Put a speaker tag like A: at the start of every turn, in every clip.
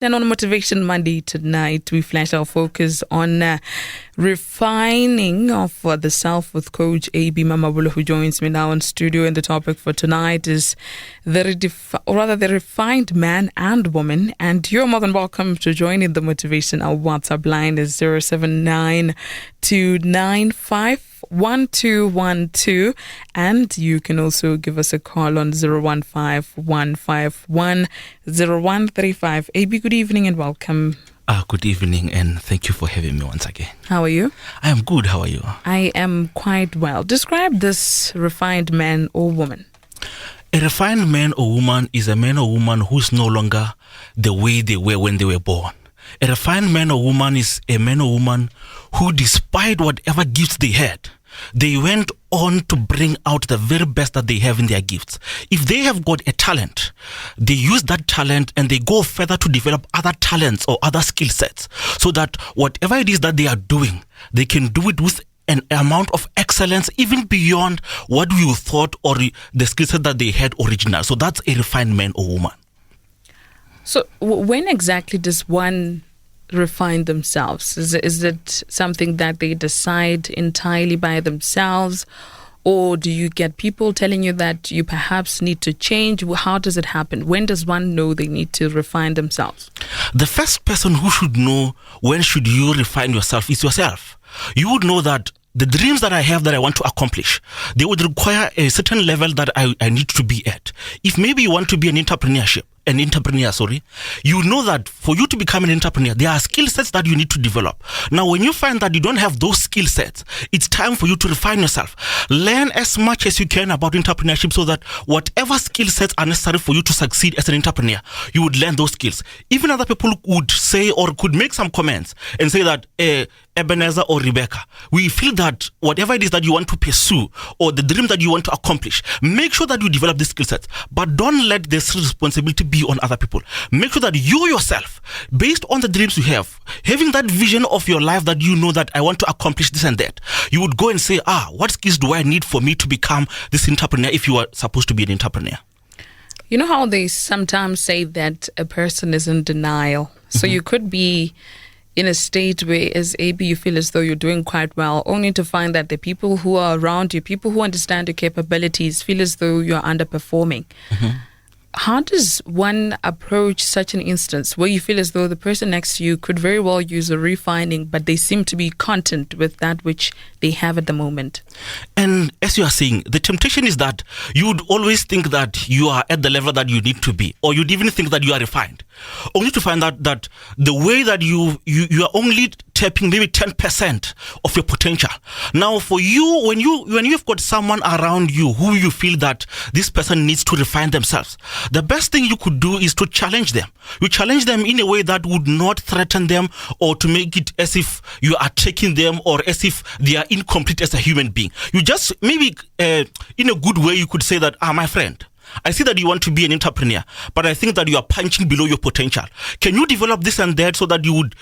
A: And on Motivation Monday tonight, we flash our focus on refining of the self with Coach AB Mamabolo, who joins me now in studio. And the topic for tonight is the refined man and woman. And you're more than welcome to join in the motivation. Our WhatsApp line is 079-295-1212, and you can also give us a call on 015-151-0135. AB, good evening and welcome.
B: Good evening, and thank you for having me once again.
A: How are you?
B: I am good. How are you?
A: I am quite well. Describe this refined man or woman.
B: A refined man or woman is a man or woman who's no longer the way they were when they were born. A refined man or woman is a man or woman who, despite whatever gifts they had, they went on to bring out the very best that they have in their gifts. If they have got a talent, they use that talent and they go further to develop other talents or other skill sets, so that whatever it is that they are doing, they can do it with an amount of excellence even beyond what you thought or the skill set that they had original. So that's a refined man or woman.
A: So when exactly does one refine themselves? Is it something that they decide entirely by themselves, or do you get people telling you that you perhaps need to change? How does it happen? When does one know they need to refine themselves?
B: The first person who should know when should you refine yourself is yourself. You would know that the dreams that I have that I want to accomplish, they would require a certain level that I need to be at. If maybe you want to be an entrepreneur, you know that for you to become an entrepreneur, there are skill sets that you need to develop. Now, when you find that you don't have those skill sets, it's time for you to refine yourself. Learn as much as you can about entrepreneurship, so that whatever skill sets are necessary for you to succeed as an entrepreneur, you would learn those skills. Even other people would say or could make some comments and say that, Ebenezer or Rebecca, we feel that whatever it is that you want to pursue or the dream that you want to accomplish, make sure that you develop these skill sets, but don't let this responsibility be on other people. Make sure that you yourself, based on the dreams you have, having that vision of your life that you know that I want to accomplish this and that, you would go and say, what skills do I need for me to become this entrepreneur if you are supposed to be an entrepreneur?
A: You know how they sometimes say that a person is in denial. So you could be in a state where, as AB, you feel as though you're doing quite well, only to find that the people who are around you, people who understand your capabilities, feel as though you're underperforming. How does one approach such an instance where you feel as though the person next to you could very well use a refining, but they seem to be content with that which they have at the moment?
B: And as you are saying, the temptation is that you would always think that you are at the level that you need to be, or you'd even think that you are refined, only to find out that the way that you are only tapping maybe 10% of your potential. Now, for you, when you've got someone around you who you feel that this person needs to refine themselves, the best thing you could do is to challenge them. You challenge them in a way that would not threaten them or to make it as if you are taking them or as if they are incomplete as a human being. You just maybe in a good way you could say that, my friend, I see that you want to be an entrepreneur, but I think that you are punching below your potential. Can you develop this and that so that you would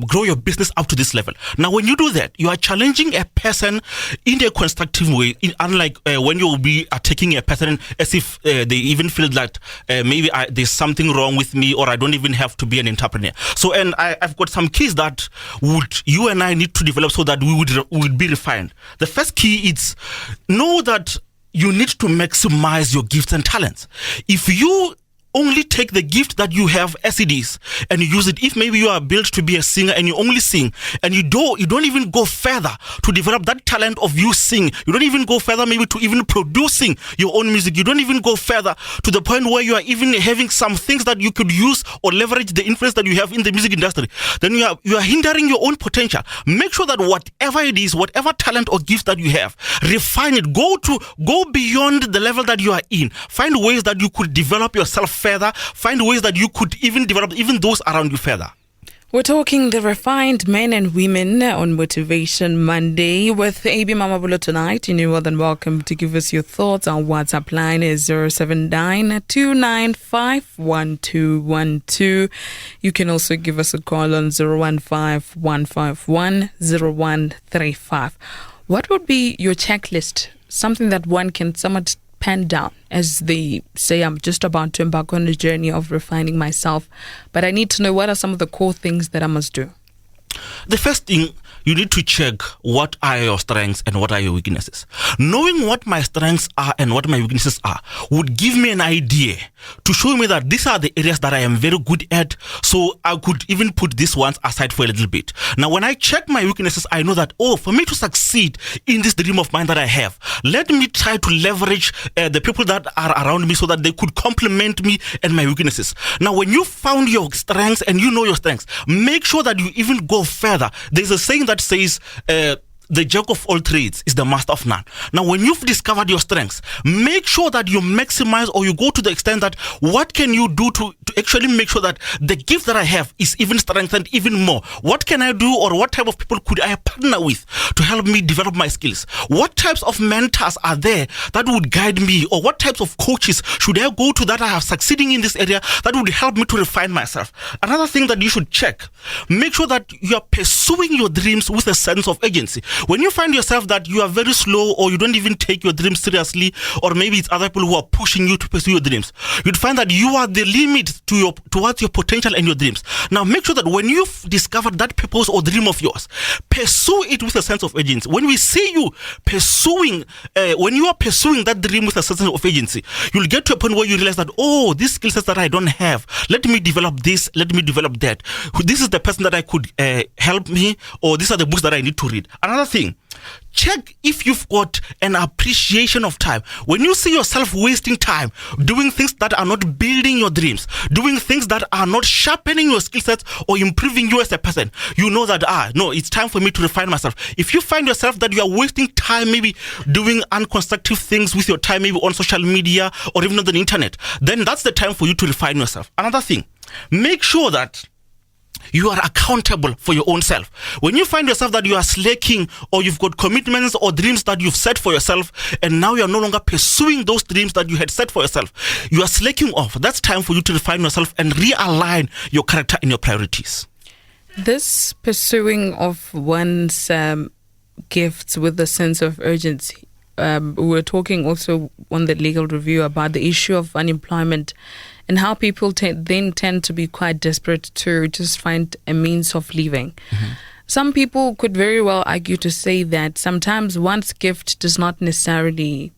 B: grow your business up to this level? Now, when you do that, you are challenging a person in a constructive way, unlike when you will be attacking a person as if they even feel that maybe there's something wrong with me, or I don't even have to be an entrepreneur. So, and I've got some keys that you and I need to develop so that we would be refined. The first key is know that you need to maximize your gifts and talents. If you only take the gift that you have as it is and you use it, if maybe you are built to be a singer and you only sing and you don't even go further to develop that talent of you sing, you don't even go further maybe to even producing your own music, you don't even go further to the point where you are even having some things that you could use or leverage the influence that you have in the music industry, then you are hindering your own potential. Make sure that whatever it is, whatever talent or gift that you have, refine it, go beyond the level that you are in. Find ways that you could develop yourself further, find ways that you could even develop even those around you further.
A: We're talking the refined men and women on Motivation Monday with AB Mamabolo tonight. You're more than welcome to give us your thoughts. Our WhatsApp line is 079-295-1212. You can also give us a call on 015-151-0135. What would be your checklist? Something that one can somewhat pen down, as they say, I'm just about to embark on a journey of refining myself, but I need to know what are some of the core things that I must do.
B: The first thing, you need to check what are your strengths and what are your weaknesses. Knowing what my strengths are and what my weaknesses are would give me an idea to show me that these are the areas that I am very good at, so I could even put these ones aside for a little bit. Now, when I check my weaknesses, I know that, for me to succeed in this dream of mine that I have, let me try to leverage the people that are around me so that they could complement me and my weaknesses. Now, when you found your strengths and you know your strengths, make sure that you even go further. There's a saying that says, the jack of all trades is the master of none. Now, when you've discovered your strengths, make sure that you maximize, or you go to the extent that what can you do to actually make sure that the gift that I have is even strengthened even more. What can I do, or what type of people could I partner with to help me develop my skills? What types of mentors are there that would guide me, or what types of coaches should I go to that are succeeding in this area that would help me to refine myself? Another thing that you should check, make sure that you are pursuing your dreams with a sense of agency. When you find yourself that you are very slow, or you don't even take your dreams seriously, or maybe it's other people who are pushing you to pursue your dreams, you'd find that you are the limit towards your potential and your dreams. Now, make sure that when you've discovered that purpose or dream of yours, pursue it with a sense of agency. When we see you pursuing, when you are pursuing that dream with a sense of agency, you'll get to a point where you realize that, these skill sets that I don't have, let me develop this, let me develop that. This is the person that I could help me, or these are the books that I need to read. Another thing, check if you've got an appreciation of time. When you see yourself wasting time doing things that are not building your dreams, doing things that are not sharpening your skill sets or improving you as a person, you know that, no, it's time for me to refine myself. If you find yourself that you are wasting time maybe doing unconstructive things with your time, maybe on social media or even on the internet, then that's the time for you to refine yourself. Another thing, make sure that you are accountable for your own self. When you find yourself that you are slacking, or you've got commitments or dreams that you've set for yourself, and now you are no longer pursuing those dreams that you had set for yourself, you are slacking off. That's time for you to refine yourself and realign your character and your priorities.
A: This pursuing of one's gifts with a sense of urgency. We were talking also on the legal review about the issue of unemployment and how people then tend to be quite desperate to just find a means of living. Mm-hmm. Some people could very well argue to say that sometimes one's gift does not necessarily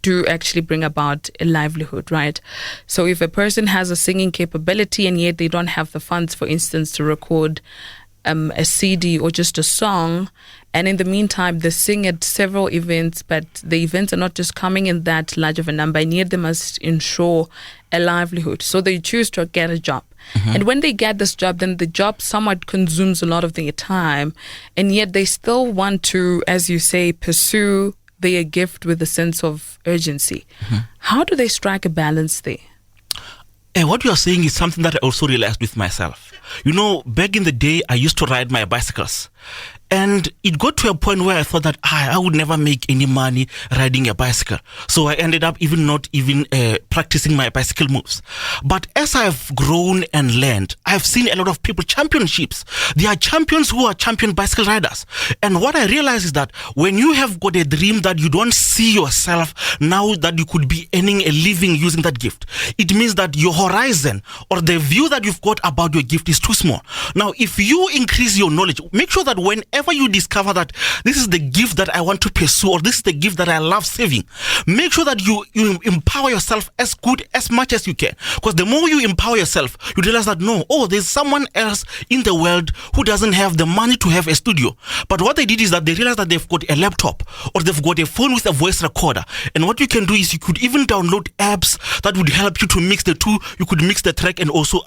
A: do actually bring about a livelihood, right? So if a person has a singing capability and yet they don't have the funds, for instance, to record a CD or just a song, and in the meantime they sing at several events, but the events are not just coming in that large of a number, and yet they must ensure a livelihood. So they choose to get a job. Mm-hmm. And when they get this job, then the job somewhat consumes a lot of their time, and yet they still want to, as you say, pursue their gift with a sense of urgency. Mm-hmm. How do they strike a balance there?
B: And what you are saying is something that I also realized with myself. You know, back in the day, I used to ride my bicycles. And it got to a point where I thought that I would never make any money riding a bicycle. So I ended up not even practicing my bicycle moves. But as I've grown and learned, I've seen a lot of people championships. There are champions who are champion bicycle riders. And what I realized is that when you have got a dream that you don't see yourself now that you could be earning a living using that gift, it means that your horizon or the view that you've got about your gift is too small. Now, if you increase your knowledge, make sure that whenever you discover that this is the gift that I want to pursue, or this is the gift that I love saving, make sure that you empower yourself as much as you can. Because the more you empower yourself, you realize that there's someone else in the world who doesn't have the money to have a studio. But what they did is that they realized that they've got a laptop or they've got a phone with a voice recorder. And what you can do is you could even download apps that would help you to mix the two. You could mix the track and also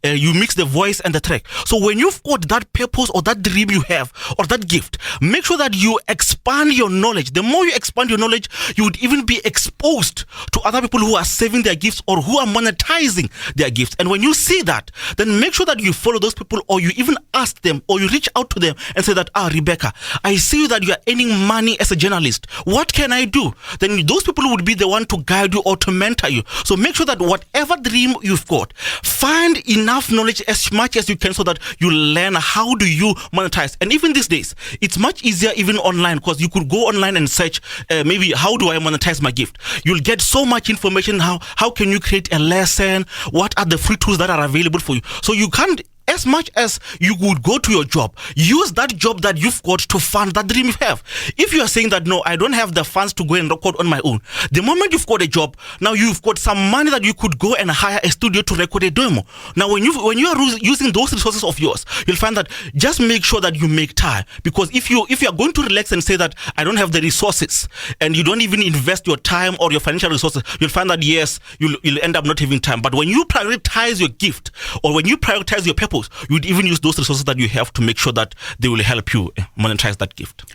B: you mix the voice and the track. So when you've got that purpose or that dream you have, or that gift, make sure that you expand your knowledge. The more you expand your knowledge, you would even be exposed to other people who are saving their gifts or who are monetizing their gifts. And when you see that, then make sure that you follow those people, or you even ask them, or you reach out to them and say that, Rebecca, I see that you are earning money as a journalist. What can I do? Then those people would be the one to guide you or to mentor you. So make sure that whatever dream you've got, find enough knowledge as much as you can so that you learn how do you monetize. And even this these days, it's much easier even online, because you could go online and search maybe how do I monetize my gift. You'll get so much information. How can you create a lesson? What are the free tools that are available for you? So you can't, as much as you would go to your job, use that job that you've got to fund that dream you have. If you are saying that, no, I don't have the funds to go and record on my own, the moment you've got a job, now you've got some money that you could go and hire a studio to record a demo. Now, when you are using those resources of yours, you'll find that just make sure that you make time. Because if you are going to relax and say that I don't have the resources, and you don't even invest your time or your financial resources, you'll find that, yes, you'll end up not having time. But when you prioritize your gift, or when you prioritize your purpose, you would even use those resources that you have to make sure that they will help you monetize that gift.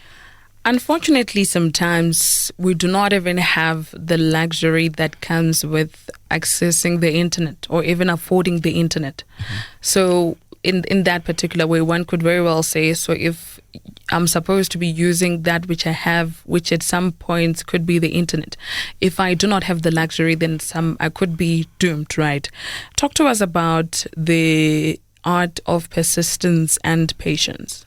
A: Unfortunately, sometimes we do not even have the luxury that comes with accessing the internet or even affording the internet. Mm-hmm. So in that particular way, one could very well say, so if I'm supposed to be using that which I have, which at some points could be the internet, if I do not have the luxury, then I could be doomed, right? Talk to us about the art of persistence and patience.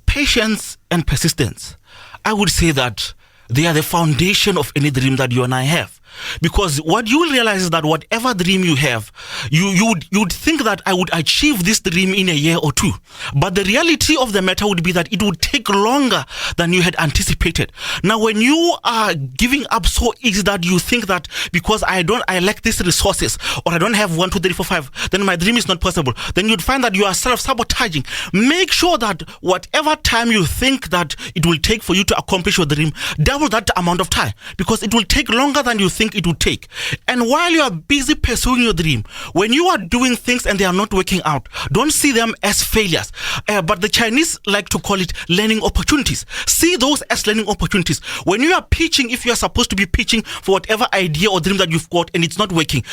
B: Patience and persistence, I would say that they are the foundation of any dream that you and I have. Because what you will realize is that whatever dream you have, you would think that I would achieve this dream in a year or two. But the reality of the matter would be that it would take longer than you had anticipated. Now, when you are giving up so easy that you think that because I lack these resources, or I don't have 1, 2, 3, 4, 5, then my dream is not possible, then you'd find that you are self-sabotaging. Make sure that whatever time you think that it will take for you to accomplish your dream, double that amount of time, because it will take longer than you think it would take. And while you are busy pursuing your dream, when you are doing things and they are not working out, don't see them as failures, but the Chinese like to call it learning opportunities. See those as learning opportunities. When you are pitching, if you are supposed to be pitching for whatever idea or dream that you've got and it's not working,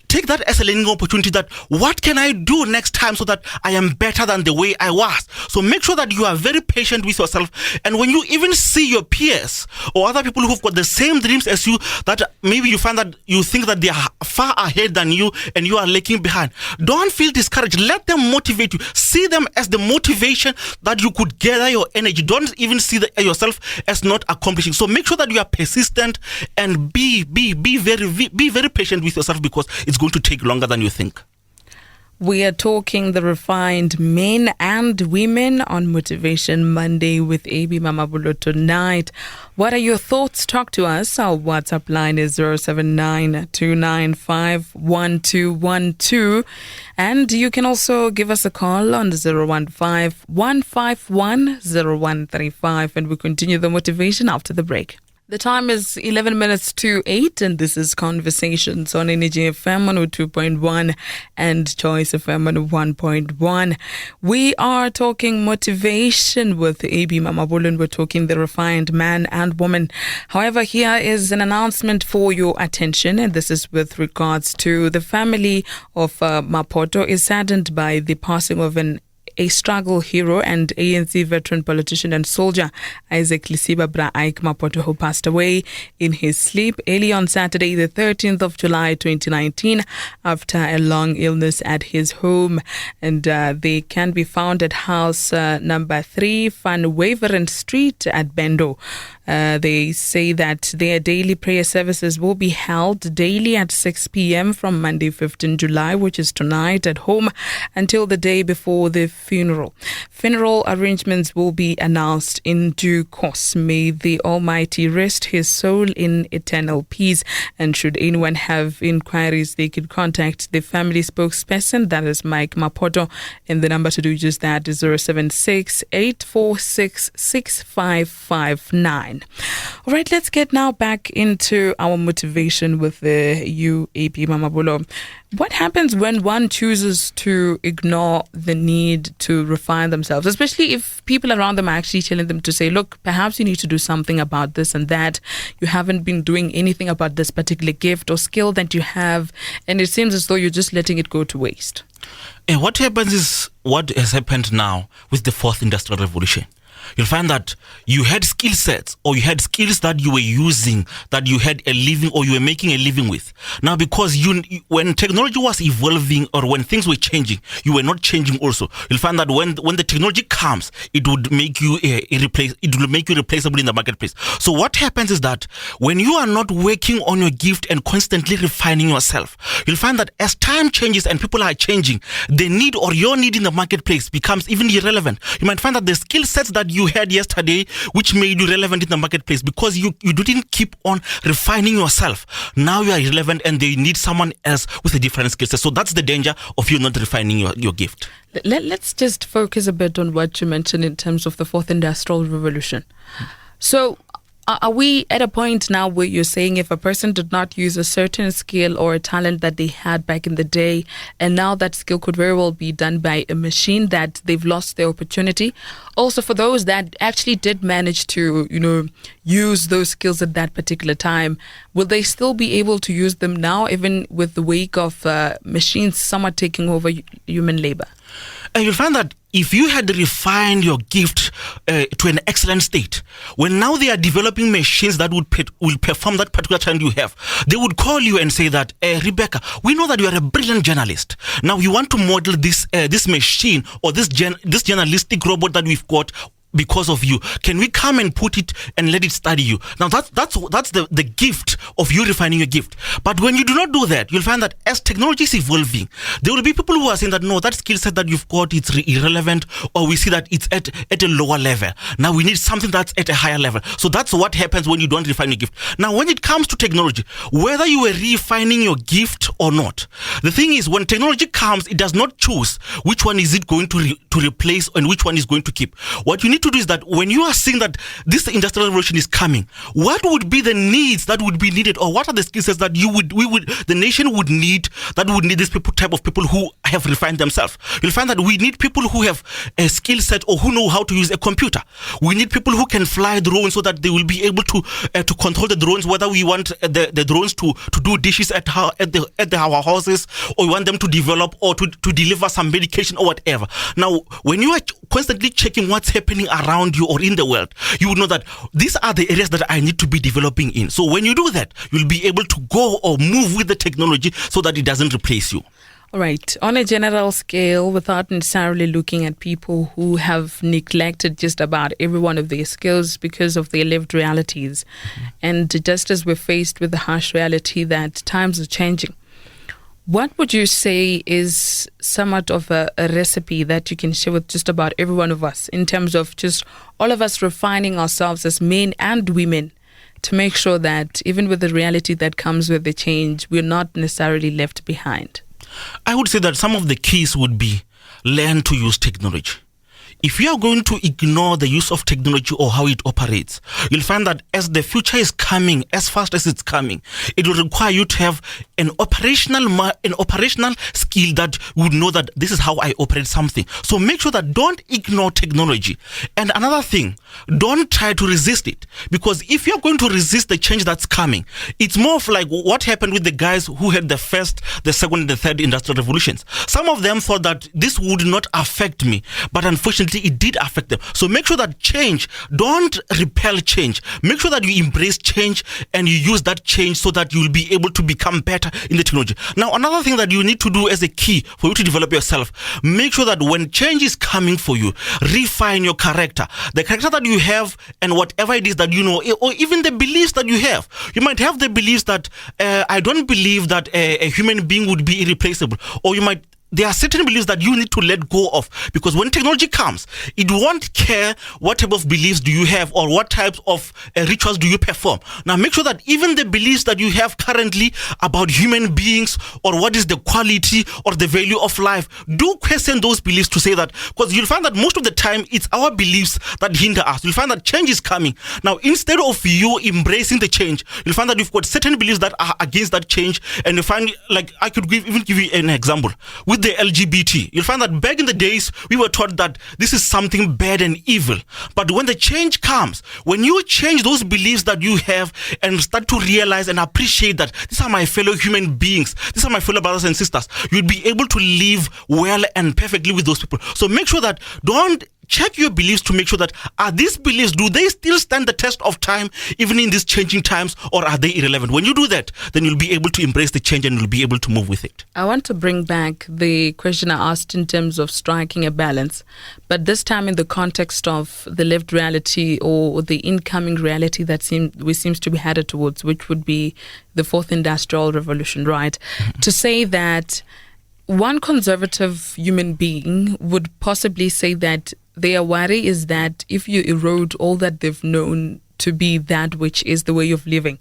B: take that as a learning opportunity, that what can I do next time so that I am better than the way I was. So make sure that you are very patient with yourself. And when you even see your peers or other people who've got the same dreams as you, that maybe you find that you think that they are far ahead than you and you are lagging behind, don't feel discouraged. Let them motivate you. See them as the motivation that you could gather your energy. Don't even see yourself as not accomplishing. So make sure that you are persistent and be very patient with yourself, because it's going to take longer than you think.
A: We are talking the refined men and women on Motivation Monday with AB Mamabulo tonight. What are your thoughts? Talk to us. Our WhatsApp line is 079-295-1212. And you can also give us a call on 015-151-0135. And we continue the motivation after the break. The time is 11 minutes to 8, and this is Conversations on Energy FM on 2.1 and Choice FM on 1.1. We are talking motivation with AB Mamabulo, and we're talking the refined man and woman. However, here is an announcement for your attention, and this is with regards to the family of Mapoto is saddened by the passing of a struggle hero and ANC veteran politician and soldier, Isaac Lisiba Bra Ike Mapoto, who passed away in his sleep early on Saturday, the 13th of July, 2019, after a long illness at his home. And they can be found at house number 3, Van Waveren Street at Bendo. They say that their daily prayer services will be held daily at 6 p.m. from Monday, 15 July, which is tonight, at home until the day before the funeral. Funeral arrangements will be announced in due course. May the Almighty rest his soul in eternal peace. And should anyone have inquiries, they could contact the family spokesperson, that is Mike Mapoto, and the number to do just that is 076-846-6559. All right, let's get now back into our motivation with you, AP Mamabulo. What happens when one chooses to ignore the need to refine themselves, especially if people around them are actually telling them to say, look, perhaps you need to do something about this and that. You haven't been doing anything about this particular gift or skill that you have, and it seems as though you're just letting it go to waste.
B: And what happens is what has happened now with the 4th Industrial Revolution. you'll find that you had skill sets or you had skills that you were using, that you had a living or you were making a living with. Now, because when technology was evolving or when things were changing, you were not changing also. You'll find that when the technology comes, it would make you replaceable in the marketplace. So what happens is that when you are not working on your gift and constantly refining yourself, you'll find that as time changes and people are changing, the need or your need in the marketplace becomes even irrelevant. You might find that the skill sets that you had yesterday, which made you relevant in the marketplace, because you didn't keep on refining yourself, now you are irrelevant and they need someone else with a different skill set. So that's the danger of you not refining your gift.
A: Let's just focus a bit on what you mentioned in terms of the fourth industrial revolution. So are we at a point now where you're saying if a person did not use a certain skill or a talent that they had back in the day, and now that skill could very well be done by a machine, that they've lost their opportunity? Also, for those that actually did manage to, use those skills at that particular time, will they still be able to use them now, even with the wake of machines somewhat taking over human labor?
B: And you'll find that if you had refined your gift to an excellent state, when now they are developing machines that will perform that particular talent you have, they would call you and say that, Rebecca, we know that you are a brilliant journalist. Now we want to model this machine or this journalistic robot that we've got because of you. Can we come and put it and let it study you? Now that's the gift of you refining your gift. But when you do not do that, you'll find that as technology is evolving, there will be people who are saying that no, that skill set that you've got, it's irrelevant, or we see that it's at a lower level. Now we need something that's at a higher level. So that's what happens when you don't refine your gift. Now when it comes to technology, whether you are refining your gift or not, the thing is, when technology comes, it does not choose which one is it going to replace and which one is going to keep. What you need to do is that when you are seeing that this industrial revolution is coming, what would be the needs that would be needed, or what are the skill sets that the nation would need, that would need this type of people who have refined themselves? You'll find that we need people who have a skill set or who know how to use a computer. We need people who can fly drones so that they will be able to control the drones, whether we want the drones to do dishes at our houses, or we want them to develop or to deliver some medication or whatever. Now, when you are constantly checking what's happening around you or in the world, you will know that these are the areas that I need to be developing in. So when you do that, you'll be able to go or move with the technology so that it doesn't replace you.
A: All right. On a general scale, without necessarily looking at people who have neglected just about every one of their skills because of their lived realities, and just as we're faced with the harsh reality that times are changing, what would you say is somewhat of a recipe that you can share with just about every one of us in terms of just all of us refining ourselves as men and women to make sure that even with the reality that comes with the change, we're not necessarily left behind?
B: I would say that some of the keys would be learn to use technology. If you are going to ignore the use of technology or how it operates, you'll find that as the future is coming, as fast as it's coming, it will require you to have an operational skill that would know that this is how I operate something. So make sure that don't ignore technology. And another thing, don't try to resist it. Because if you're going to resist the change that's coming, it's more of like what happened with the guys who had the first, the second, and the third industrial revolutions. Some of them thought that this would not affect me, but unfortunately, it did affect them. So make sure that change, don't repel change. Make sure that you embrace change and you use that change so that you will be able to become better in the technology. Now, another thing that you need to do as a key for you to develop yourself, make sure that when change is coming for you, refine your character. The character that you have and whatever it is that you know, or even the beliefs that you have. You might have the beliefs that I don't believe that a human being would be irreplaceable. Or there are certain beliefs that you need to let go of, because when technology comes, it won't care what type of beliefs do you have or what types of rituals do you perform. Now make sure that even the beliefs that you have currently about human beings or what is the quality or the value of life, do question those beliefs to say that, because you'll find that most of the time it's our beliefs that hinder us. You'll find that change is coming. Now instead of you embracing the change, you'll find that you've got certain beliefs that are against that change, and you find, like I could give you an example. With the LGBT, you'll find that back in the days, we were taught that this is something bad and evil. But when the change comes, when you change those beliefs that you have and start to realize and appreciate that these are my fellow human beings, these are my fellow brothers and sisters, you'll be able to live well and perfectly with those people. So make sure that don't check your beliefs to make sure that are these beliefs, do they still stand the test of time, even in these changing times, or are they irrelevant? When you do that, then you'll be able to embrace the change and you'll be able to move with it.
A: I want to bring back the question I asked in terms of striking a balance, but this time in the context of the lived reality or the incoming reality that seems to be headed towards, which would be the fourth industrial revolution, right? Mm-hmm. To say that one conservative human being would possibly say that their worry is that if you erode all that they've known to be that which is the way of living,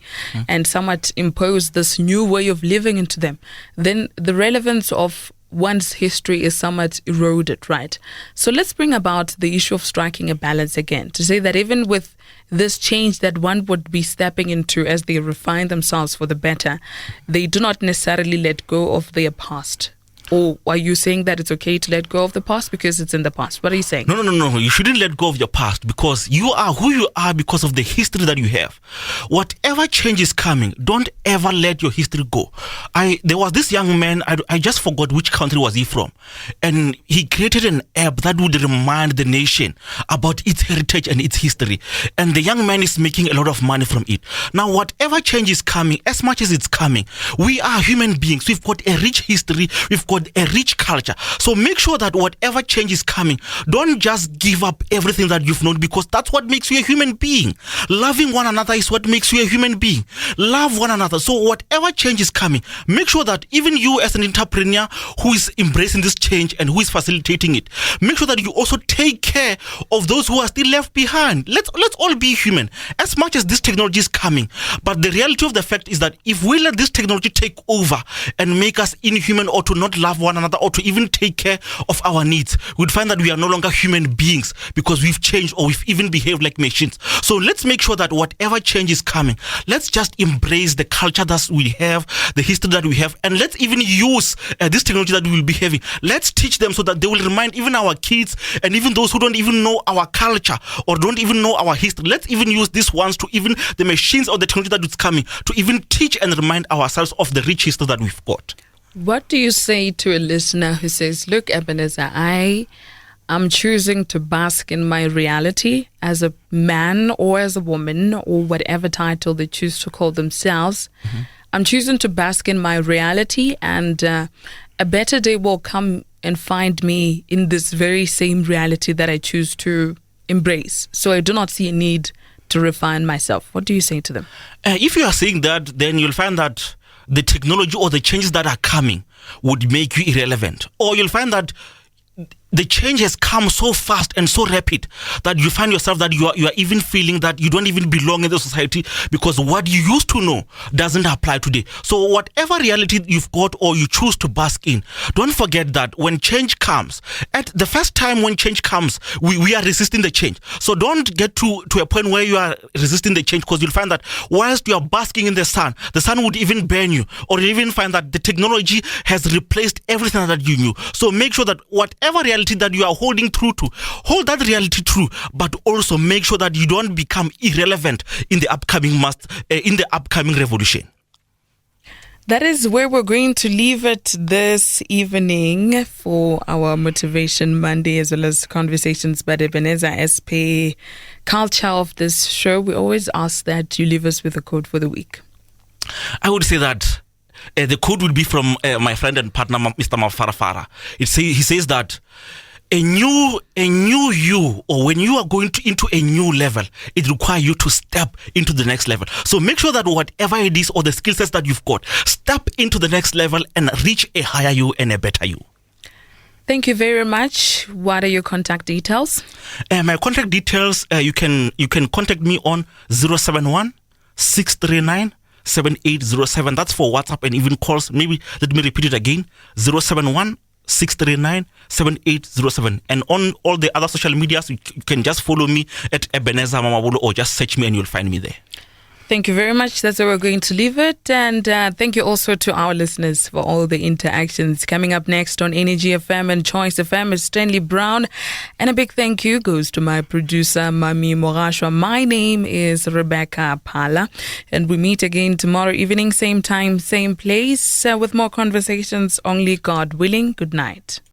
A: and somewhat impose this new way of living into them, then the relevance of one's history is somewhat eroded, right? So let's bring about the issue of striking a balance again, to say that even with this change that one would be stepping into as they refine themselves for the better, they do not necessarily let go of their past. Or are you saying that it's okay to let go of the past because it's in the past? What are you saying?
B: No. You shouldn't let go of your past because you are who you are because of the history that you have. Whatever change is coming, don't ever let your history go. There was this young man, I just forgot which country was he from. And he created an app that would remind the nation about its heritage and its history. And the young man is making a lot of money from it. Now, whatever change is coming, as much as it's coming, we are human beings. We've got a rich history. We've got a rich culture. So make sure that whatever change is coming, don't just give up everything that you've known, because that's what makes you a human being. Loving one another is what makes you a human being. Love one another. So whatever change is coming, make sure that even you as an entrepreneur who is embracing this change and who is facilitating it, make sure that you also take care of those who are still left behind. Let's all be human as much as this technology is coming. But the reality of the fact is that if we let this technology take over and make us inhuman, or to not love one another, or to even take care of our needs, we'd find that we are no longer human beings because we've changed, or we've even behaved like machines. So let's make sure that whatever change is coming, let's just embrace the culture that we have, the history that we have, and let's even use this technology that we will be having. Let's teach them so that they will remind even our kids and even those who don't even know our culture or don't even know our history. Let's even use these ones to even the machines or the technology that is coming to even teach and remind ourselves of the rich history that we've got.
A: What do you say to a listener who says, look, Ebenezer, I am choosing to bask in my reality as a man or as a woman or whatever title they choose to call themselves. Mm-hmm. I'm choosing to bask in my reality, and a better day will come and find me in this very same reality that I choose to embrace. So I do not see a need to refine myself. What do you say to them?
B: If you are saying that, then you'll find that the technology or the changes that are coming would make you irrelevant. Or you'll find that the change has come so fast and so rapid that you find yourself that you are even feeling that you don't even belong in the society because what you used to know doesn't apply today. So whatever reality you've got or you choose to bask in, don't forget that when change comes, at the first time when change comes, we are resisting the change. So don't get to a point where you are resisting the change, because you'll find that whilst you are basking in the sun would even burn you, or you'll even find that the technology has replaced everything that you knew. So make sure that whatever reality that you are holding true to, hold that reality true, but also make sure that you don't become irrelevant in the upcoming revolution.
A: That is where we're going to leave it this evening for our Motivation Monday, as well as Conversations by Ebenezer as per culture of this show. We always ask that you leave us with a quote for the week.
B: I would say that the quote would be from my friend and partner, Mr. Phala. He says that a new you, or when you are going into a new level, it requires you to step into the next level. So make sure that whatever it is or the skill sets that you've got, step into the next level and reach a higher you and a better you.
A: Thank you very much. What are your contact details?
B: My contact details, you can contact me on 071 639 7807. That's for WhatsApp and even calls. Maybe let me repeat it again. 071 639 7807. And on all the other social medias, you can just follow me at Ebenezer Mamabolo, or just search me and you'll find me there.
A: Thank you very much. That's where we're going to leave it. And thank you also to our listeners for all the interactions. Coming up next on Energy FM and Choice FM is Stanley Brown. And a big thank you goes to my producer, Mami Morashwa. My name is Rebecca Phala. And we meet again tomorrow evening, same time, same place, with more conversations, only God willing. Good night.